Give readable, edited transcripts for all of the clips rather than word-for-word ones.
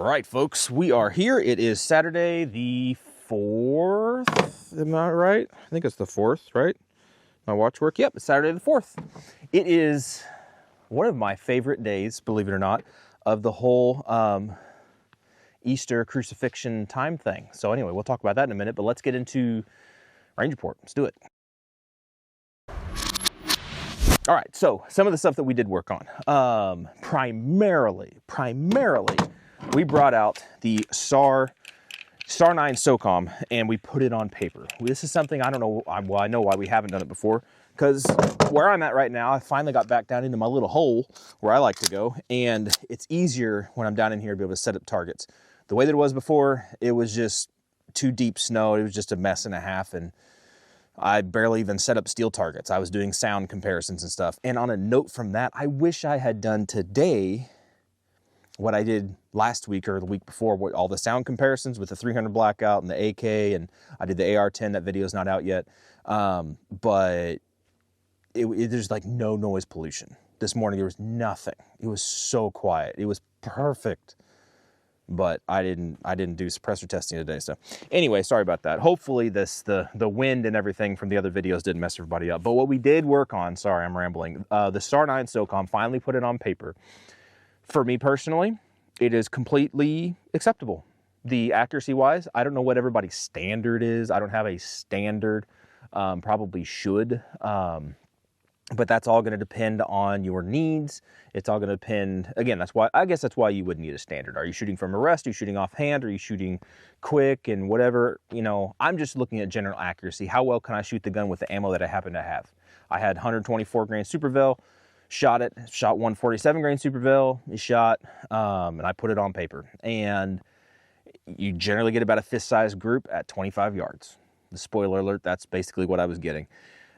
right, folks, we are here. It is Saturday the 4th. Am I right? I think it's the 4th, right? My watch work? Yep, it's Saturday the 4th. It is one of my favorite days, believe it or not, of the whole Easter crucifixion time thing. So anyway, we'll talk about that in a minute, but let's get into range report. Let's do it. All right, so some of the stuff that we did work on. Primarily, we brought out the SAR9 SOCOM and we put it on paper. This is something I don't know, well, I know why we haven't done it before, because where I'm at right now, I finally got back down into my little hole where I like to go, and it's easier when I'm down in here to be able to set up targets. The way that it was before, it was just too deep snow. It was just a mess and a half, and I barely even set up steel targets. I was doing sound comparisons and stuff. And on a note from that, I wish I had done today what I did last week or the week before, all the sound comparisons with the 300 blackout and the AK, and I did the AR-10. That video's not out yet. But there's like no noise pollution. This morning there was nothing. It was so quiet. It was perfect. But I didn't do suppressor testing today. So anyway, sorry about that. Hopefully the wind and everything from the other videos didn't mess everybody up. But what we did work on, sorry, I'm rambling. The SAR9 SOCOM, finally put it on paper. For me personally, it is completely acceptable. The accuracy wise, I don't know what everybody's standard is. I don't have a standard, probably should. But that's all going to depend on your needs. It's all going to depend, again, I guess that's why you would need a standard. Are you shooting from a rest? Are you shooting offhand? Are you shooting quick and whatever? You know, I'm just looking at general accuracy. How well can I shoot the gun with the ammo that I happen to have? I had 124 grain Supervel, shot 147 grain Supervel, and I put it on paper. And you generally get about a fist-sized group at 25 yards. The spoiler alert, that's basically what I was getting.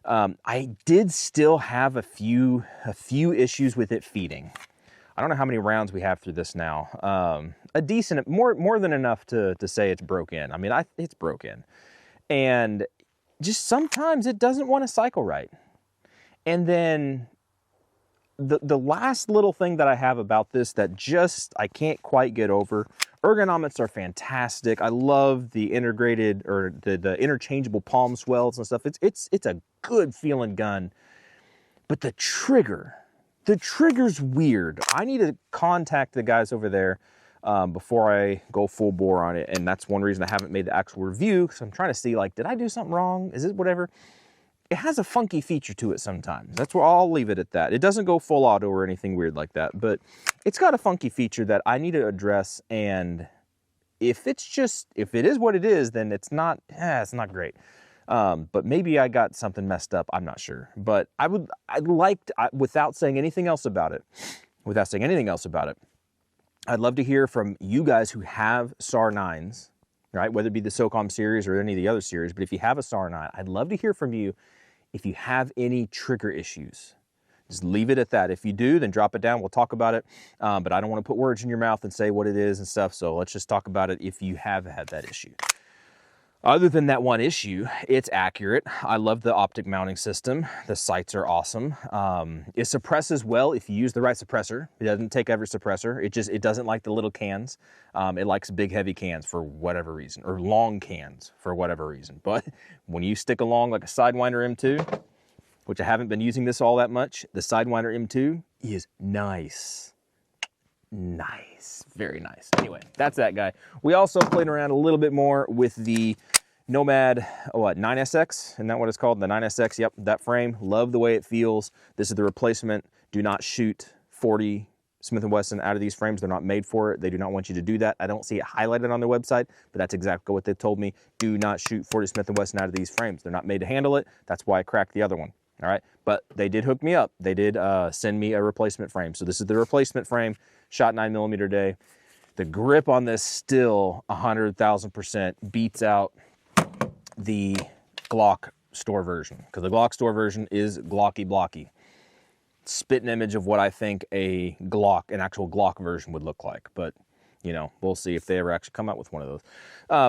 I did still have a few issues with it feeding. I don't know how many rounds we have through this now. A decent, more than enough to say it's broken. I mean, it's broken. And just sometimes it doesn't want to cycle right. And then the last little thing that I have about this that I can't quite get over, ergonomics are fantastic. I love the integrated or the interchangeable palm swells and stuff. It's a good feeling gun, but the trigger's weird. I need to contact the guys over there before I go full bore on it, and that's one reason I haven't made the actual review, because I'm trying to see, like, did I do something wrong? Is it whatever? It has a funky feature to it sometimes. That's where I'll leave it at that. It doesn't go full auto or anything weird like that, but it's got a funky feature that I need to address. And if it is what it is, then it's not great. But maybe I got something messed up. I'm not sure. But without saying anything else about it, I'd love to hear from you guys who have SAR9s, right? Whether it be the SOCOM series or any of the other series. But if you have a SAR9, I'd love to hear from you if you have any trigger issues. Just leave it at that. If you do, then drop it down. We'll talk about it. But I don't want to put words in your mouth and say what it is and stuff. So let's just talk about it if you have had that issue. Other than that one issue, it's accurate. I love the Optic mounting system. The sights are awesome. It suppresses well if you use the right suppressor. It doesn't take every suppressor. It doesn't like the little cans. It likes big, heavy cans for whatever reason, or long cans for whatever reason. But when you stick along like a Sidewinder M2, which I haven't been using this all that much, the Sidewinder M2 is nice. Nice, very nice. Anyway, that's that guy. We also played around a little bit more with the Nomad, 9SX, isn't that what it's called? The 9SX, yep, that frame. Love the way it feels. This is the replacement. Do not shoot 40 Smith & Wesson out of these frames. They're not made for it. They do not want you to do that. I don't see it highlighted on their website, but that's exactly what they told me. Do not shoot 40 Smith & Wesson out of these frames. They're not made to handle it. That's why I cracked the other one. All right, but they did hook me up. They did send me a replacement frame. So this is the replacement frame, shot 9mm day. The grip on this still 100,000% beats out the Glock Store version, because the Glock Store version is blocky. Spitting image of what I think an actual Glock version would look like. But you know, we'll see if they ever actually come out with one of those.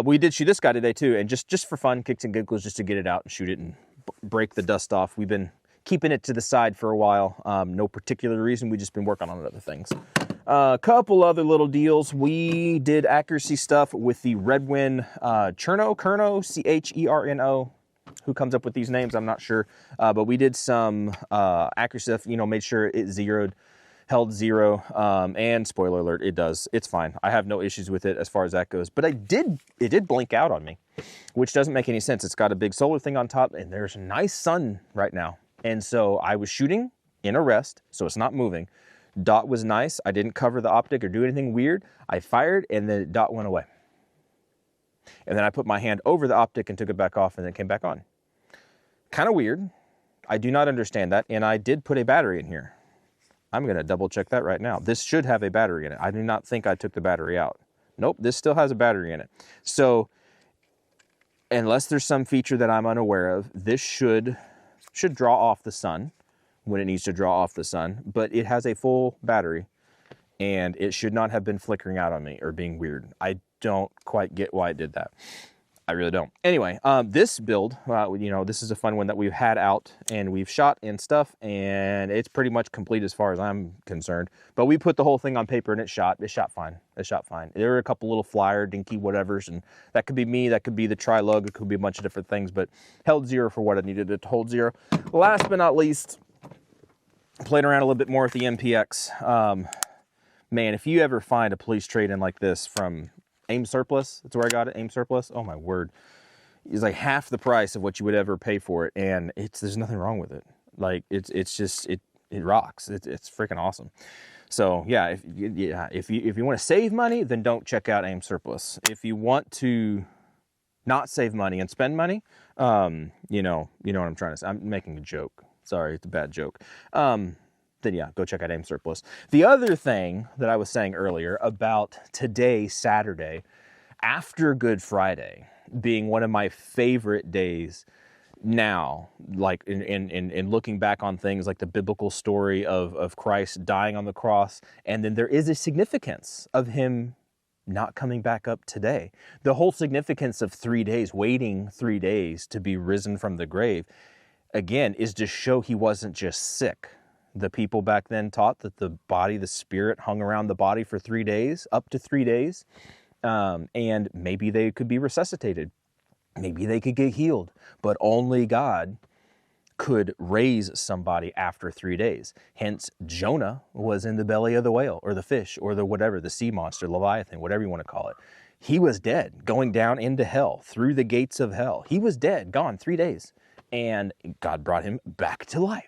We did shoot this guy today too, and just for fun, kicks and giggles, just to get it out and shoot it and break the dust off. We've been keeping it to the side for a while. No particular reason. We've just been working on other things. A couple other little deals. We did accuracy stuff with the RedWin Cherno, C-H-E-R-N-O. Who comes up with these names, I'm not sure. But we did some accuracy stuff, you know, made sure it zeroed, held zero, and spoiler alert, it does. It's fine. I have no issues with it as far as that goes. But it did blink out on me, which doesn't make any sense. It's got a big solar thing on top, and there's a nice sun right now. And so I was shooting in a rest, so it's not moving. Dot was nice. I didn't cover the optic or do anything weird. I fired, and then the dot went away. And then I put my hand over the optic and took it back off, and then it came back on. Kind of weird. I do not understand that, and I did put a battery in here. I'm going to double check that right now. This should have a battery in it. I do not think I took the battery out. Nope, this still has a battery in it. So unless there's some feature that I'm unaware of, this should draw off the sun when it needs to draw off the sun, but it has a full battery and it should not have been flickering out on me or being weird. I don't quite get why it did that. I really don't. Anyway, this build, you know, this is a fun one that we've had out and we've shot and stuff, and it's pretty much complete as far as I'm concerned. But we put the whole thing on paper and it shot fine. It shot fine. There were a couple little flyer, dinky whatevers, and that could be me, that could be the tri-lug, it could be a bunch of different things, but held zero for what it needed it to hold zero. Last but not least, played around a little bit more with the MPX. Man, if you ever find a police trade-in like this from AIM Surplus, that's where I got it, AIM Surplus. Oh my word. It's like half the price of what you would ever pay for it, and there's nothing wrong with it. Like it's just it rocks. It's freaking awesome. So yeah, if you want to save money, then don't check out AIM Surplus. If you want to not save money and spend money, you know what I'm trying to say. I'm making a joke. Sorry, it's a bad joke. Then yeah, go check out AIM Surplus. The other thing that I was saying earlier about today, Saturday, after Good Friday, being one of my favorite days now, like in looking back on things like the biblical story of Christ dying on the cross, and then there is a significance of him not coming back up today. The whole significance of 3 days, waiting 3 days to be risen from the grave, again, is to show he wasn't just sick. The people back then taught that the body, the spirit hung around the body for 3 days, up to 3 days, and maybe they could be resuscitated. Maybe they could get healed, but only God could raise somebody after 3 days. Hence, Jonah was in the belly of the whale or the fish or the whatever, the sea monster, Leviathan, whatever you want to call it. He was dead, going down into hell, through the gates of hell. He was dead, gone 3 days, and God brought him back to life.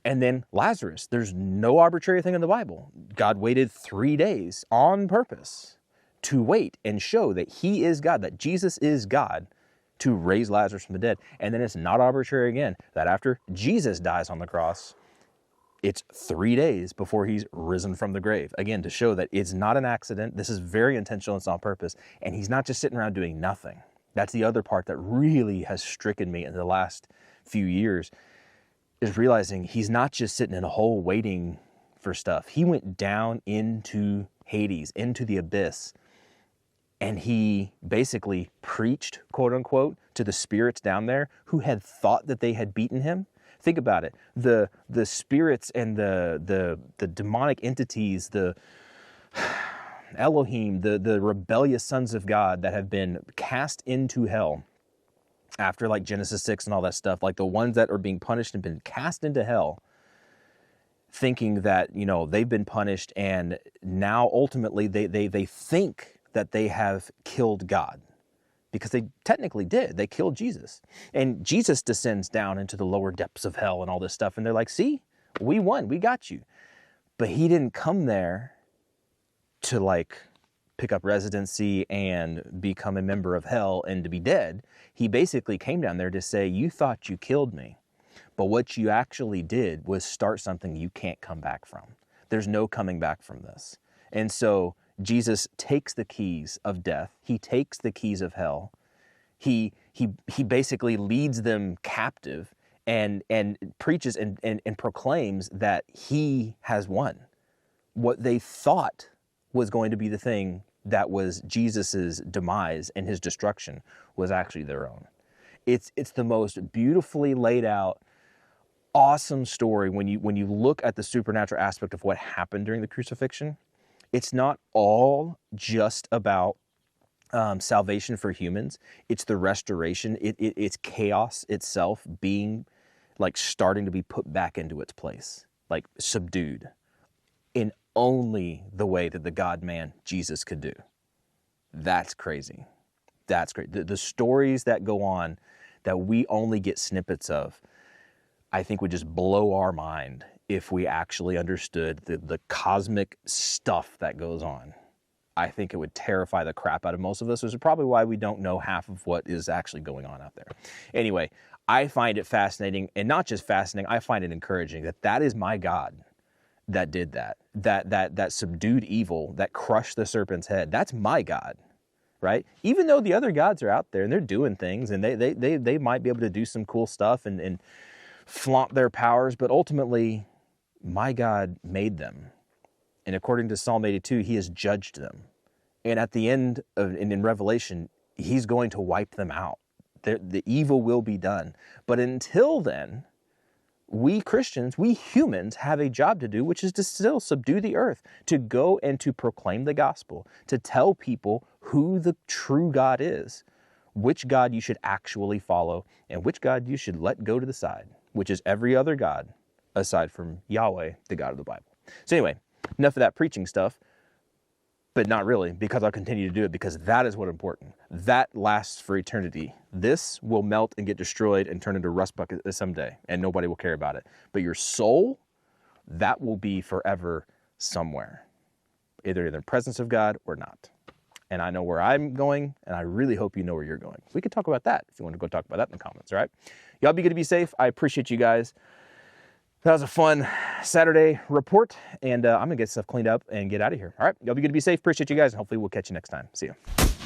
And then Lazarus, there's no arbitrary thing in the Bible. God waited 3 days on purpose to wait and show that he is God, that Jesus is God, to raise Lazarus from the dead. And then it's not arbitrary again, that after Jesus dies on the cross, it's 3 days before he's risen from the grave. Again, to show that it's not an accident. This is very intentional. It's on purpose. And he's not just sitting around doing nothing. That's the other part that really has stricken me in the last few years, is realizing he's not just sitting in a hole waiting for stuff. He went down into Hades, into the abyss, and he basically preached, quote unquote, to the spirits down there who had thought that they had beaten him. Think about it. The spirits and the demonic entities, the Elohim, the rebellious sons of God that have been cast into hell after like Genesis 6 and all that stuff, like the ones that are being punished and been cast into hell, thinking that, you know, they've been punished, and now ultimately they think that they have killed God, because they technically did. They killed Jesus. And Jesus descends down into the lower depths of hell and all this stuff, and they're like, see, we won, we got you. But he didn't come there to like pick up residency and become a member of hell and to be dead. He basically came down there to say, you thought you killed me, but what you actually did was start something you can't come back from. There's no coming back from this. And so Jesus takes the keys of death. He takes the keys of hell. He basically leads them captive and preaches and proclaims that he has won. What they thought was going to be the thing that was Jesus's demise and his destruction was actually their own. It's the most beautifully laid out, awesome story when you look at the supernatural aspect of what happened during the crucifixion. it's not all just about salvation for humans. It's the restoration. It's chaos itself being like starting to be put back into its place, like subdued in only the way that the God-man Jesus could do. That's crazy. That's great. The stories that go on that we only get snippets of, I think would just blow our mind if we actually understood the cosmic stuff that goes on. I think it would terrify the crap out of most of us, which is probably why we don't know half of what is actually going on out there. Anyway, I find it fascinating, and not just fascinating, I find it encouraging that is my God that did that subdued evil, that crushed the serpent's head. That's my God, right? Even though the other gods are out there and they're doing things, and they might be able to do some cool stuff and flaunt their powers, but ultimately, my God made them. And according to Psalm 82, he has judged them. And at the end of, and in Revelation, he's going to wipe them out. The evil will be done. But until then, we Christians, we humans have a job to do, which is to still subdue the earth, to go and to proclaim the gospel, to tell people who the true God is, which God you should actually follow, and which God you should let go to the side, which is every other God aside from Yahweh, the God of the Bible. So anyway, enough of that preaching stuff, but not really, because I'll continue to do it, because that is what's important. That lasts for eternity. This will melt and get destroyed and turn into rust bucket someday, and nobody will care about it. But your soul, that will be forever somewhere, either in the presence of God or not. And I know where I'm going, and I really hope you know where you're going. We could talk about that if you want to go talk about that in the comments, all right? Y'all be good to be safe. I appreciate you guys. That was a fun Saturday report, and I'm going to get stuff cleaned up and get out of here. All right, y'all be good to be safe. Appreciate you guys, and hopefully we'll catch you next time. See you.